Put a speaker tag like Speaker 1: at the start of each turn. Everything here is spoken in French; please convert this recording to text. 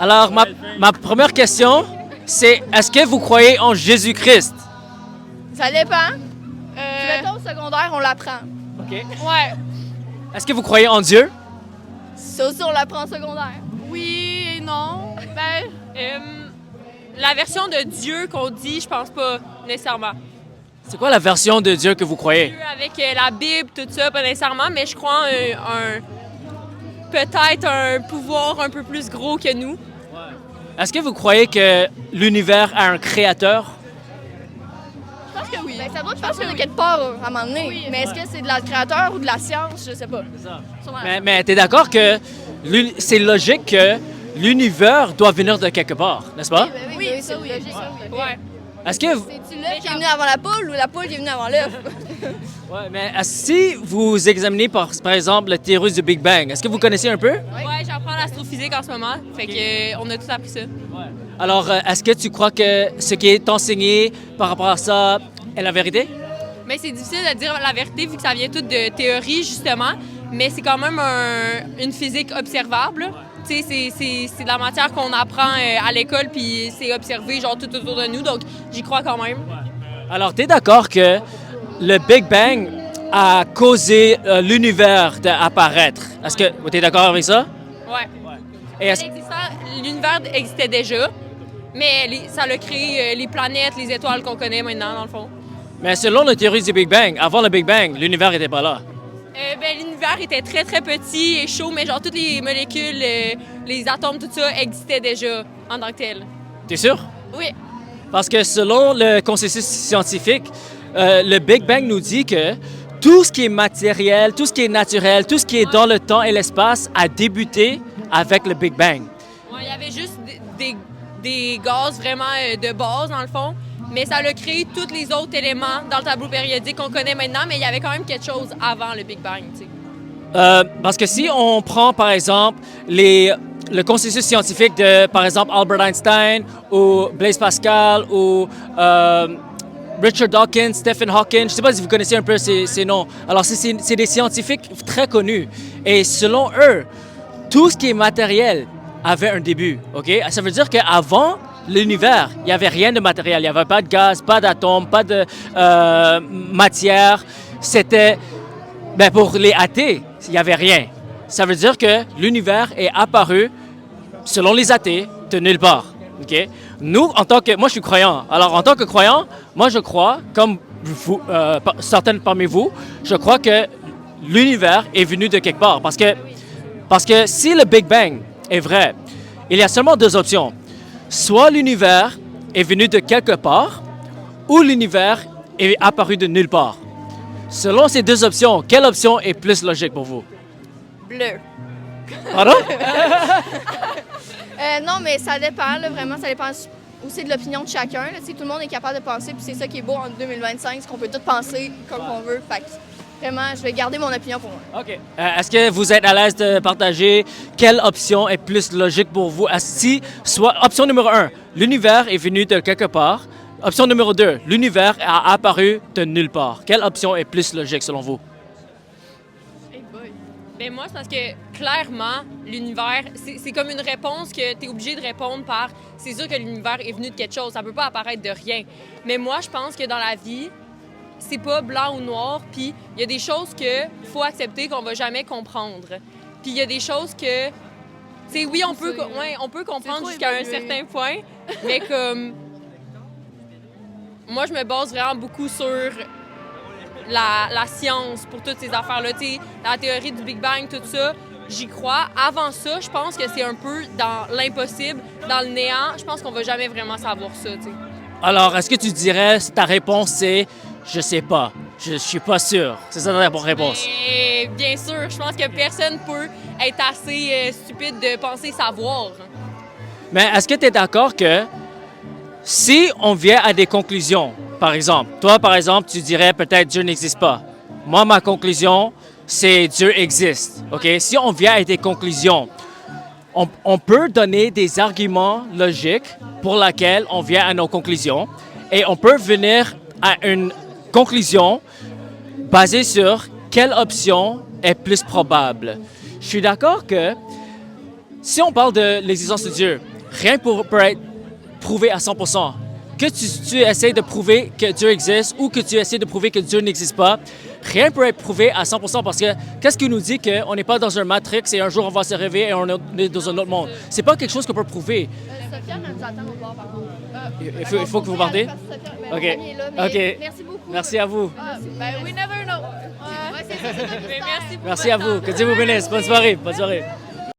Speaker 1: Alors, ma première question, c'est est-ce que vous croyez en Jésus-Christ?
Speaker 2: Ça dépend. Mettons, au secondaire, on l'apprend.
Speaker 1: OK.
Speaker 2: Ouais.
Speaker 1: Est-ce que vous croyez en Dieu?
Speaker 2: Ça aussi, on l'apprend au secondaire.
Speaker 3: Oui et non. La version de Dieu qu'on dit, je pense pas nécessairement.
Speaker 1: C'est quoi la version de Dieu que vous croyez?
Speaker 3: Dieu avec la Bible, tout ça, pas nécessairement, mais je crois peut-être un pouvoir un peu plus gros que nous.
Speaker 1: Est-ce que vous croyez que l'univers a un créateur?
Speaker 2: Je pense que oui. Ben, ça doit partir de quelque part à un moment donné. Oui, mais est-ce que c'est de la créateur ou de la science? Je sais pas.
Speaker 1: C'est ça. Mais tu es d'accord que c'est logique que l'univers doit venir de quelque part, n'est-ce pas?
Speaker 2: Oui, c'est logique.
Speaker 3: Ouais.
Speaker 1: Est-ce que...
Speaker 2: C'est-tu l'œuf qui est venu avant la poule ou la poule qui est venue avant l'œuf?
Speaker 1: Ouais, mais si vous examinez par exemple la théorie du Big Bang, est-ce que vous connaissez un peu?
Speaker 3: Ouais, j'apprends l'astrophysique en ce moment. Fait que on a tous appris ça.
Speaker 1: Alors, est-ce que tu crois que ce qui est enseigné par rapport à ça est la vérité?
Speaker 3: Mais c'est difficile de dire la vérité vu que ça vient tout de théorie, justement. Mais c'est quand même une physique observable. Tu sais, c'est de la matière qu'on apprend à l'école, puis c'est observé genre tout autour de nous. Donc, j'y crois quand même.
Speaker 1: Alors, tu es d'accord que le Big Bang a causé l'univers d'apparaître? Est-ce que tu es d'accord avec ça?
Speaker 3: Ouais.
Speaker 1: Et
Speaker 3: L'univers existait déjà, mais ça a créé les planètes, les étoiles qu'on connaît maintenant, dans le fond.
Speaker 1: Mais selon la théorie du Big Bang, avant le Big Bang, l'univers n'était pas là.
Speaker 3: L'univers était très, très petit et chaud, mais genre toutes les molécules, les atomes, tout ça existait déjà en tant que tel.
Speaker 1: T'es sûr?
Speaker 3: Oui.
Speaker 1: Parce que selon le consensus scientifique, le Big Bang nous dit que tout ce qui est matériel, tout ce qui est naturel, tout ce qui est dans le temps et l'espace a débuté avec le Big Bang.
Speaker 3: Il y avait juste des gaz vraiment de base, dans le fond, mais ça a créé tous les autres éléments dans le tableau périodique qu'on connaît maintenant, mais il y avait quand même quelque chose avant le Big Bang, tu sais.
Speaker 1: Parce que si on prend, par exemple, le consensus scientifique de, par exemple, Albert Einstein ou Blaise Pascal ou Richard Dawkins, Stephen Hawking, je ne sais pas si vous connaissez un peu ces noms. Alors, c'est des scientifiques très connus. Et selon eux, tout ce qui est matériel avait un début, OK? Ça veut dire qu'avant l'univers, il n'y avait rien de matériel. Il n'y avait pas de gaz, pas d'atomes, pas de matière. C'était... pour les athées, il n'y avait rien. Ça veut dire que l'univers est apparu, selon les athées, de nulle part. OK? Nous, moi, je suis croyant. Alors, en tant que croyant, moi, je crois, comme vous, certaines parmi vous, je crois que l'univers est venu de quelque part. Parce que si le Big Bang est vrai, il y a seulement deux options. Soit l'univers est venu de quelque part, ou l'univers est apparu de nulle part. Selon ces deux options, quelle option est plus logique pour vous?
Speaker 2: Bleu.
Speaker 1: Pardon?
Speaker 2: Non, mais ça dépend, là, vraiment, ça dépend aussi de l'opinion de chacun. Là. Tout le monde est capable de penser, puis c'est ça qui est beau en 2025, c'est qu'on peut tout penser comme on veut. Fait que, vraiment, je vais garder mon opinion pour moi.
Speaker 1: OK. Est-ce que vous êtes à l'aise de partager quelle option est plus logique pour vous? Soit option numéro 1, l'univers est venu de quelque part. Option numéro 2, l'univers a apparu de nulle part. Quelle option est plus logique selon vous?
Speaker 3: Ben moi, c'est parce que clairement, l'univers, c'est comme une réponse que tu es obligé de répondre par c'est sûr que l'univers est venu de quelque chose, ça peut pas apparaître de rien. Mais moi, je pense que dans la vie, c'est pas blanc ou noir, puis il y a des choses que faut accepter qu'on va jamais comprendre. Puis il y a des choses que oui, on peut comprendre jusqu'à un certain point, mais comme moi, je me base vraiment beaucoup sur la science pour toutes ces affaires-là. La théorie du Big Bang, tout ça, j'y crois. Avant ça, je pense que c'est un peu dans l'impossible, dans le néant. Je pense qu'on va jamais vraiment savoir ça, t'sais.
Speaker 1: Alors, est-ce que tu dirais, ta réponse, c'est « je sais pas, je suis pas sûr ». C'est ça ta réponse?
Speaker 3: Mais, bien sûr, je pense que personne peut être assez stupide de penser savoir.
Speaker 1: Mais est-ce que tu es d'accord que si on vient à des conclusions, par exemple, toi, par exemple, tu dirais peut-être Dieu n'existe pas. Moi, ma conclusion, c'est Dieu existe. OK? Si on vient à des conclusions, on peut donner des arguments logiques pour lesquels on vient à nos conclusions et on peut venir à une conclusion basée sur quelle option est plus probable. Je suis d'accord que si on parle de l'existence de Dieu, rien peut être prouvé à 100%. Que tu essaies de prouver que Dieu existe ou que tu essaies de prouver que Dieu n'existe pas, rien ne peut être prouvé à 100% parce que qu'est-ce qui nous dit qu'on n'est pas dans un Matrix et un jour on va se réveiller et on est dans un autre monde? C'est pas quelque chose qu'on peut prouver.
Speaker 2: Sophia, elle nous attend au bar, par contre.
Speaker 1: Il faut que vous partez? OK. OK.
Speaker 2: Merci beaucoup.
Speaker 1: Merci à vous.
Speaker 2: We never know. Ouais, c'est ça, c'est toi qui
Speaker 3: Mais
Speaker 2: sors.
Speaker 3: merci beaucoup.
Speaker 1: Merci à vous. Que Dieu vous bénisse. Bonne soirée. Bonne soirée.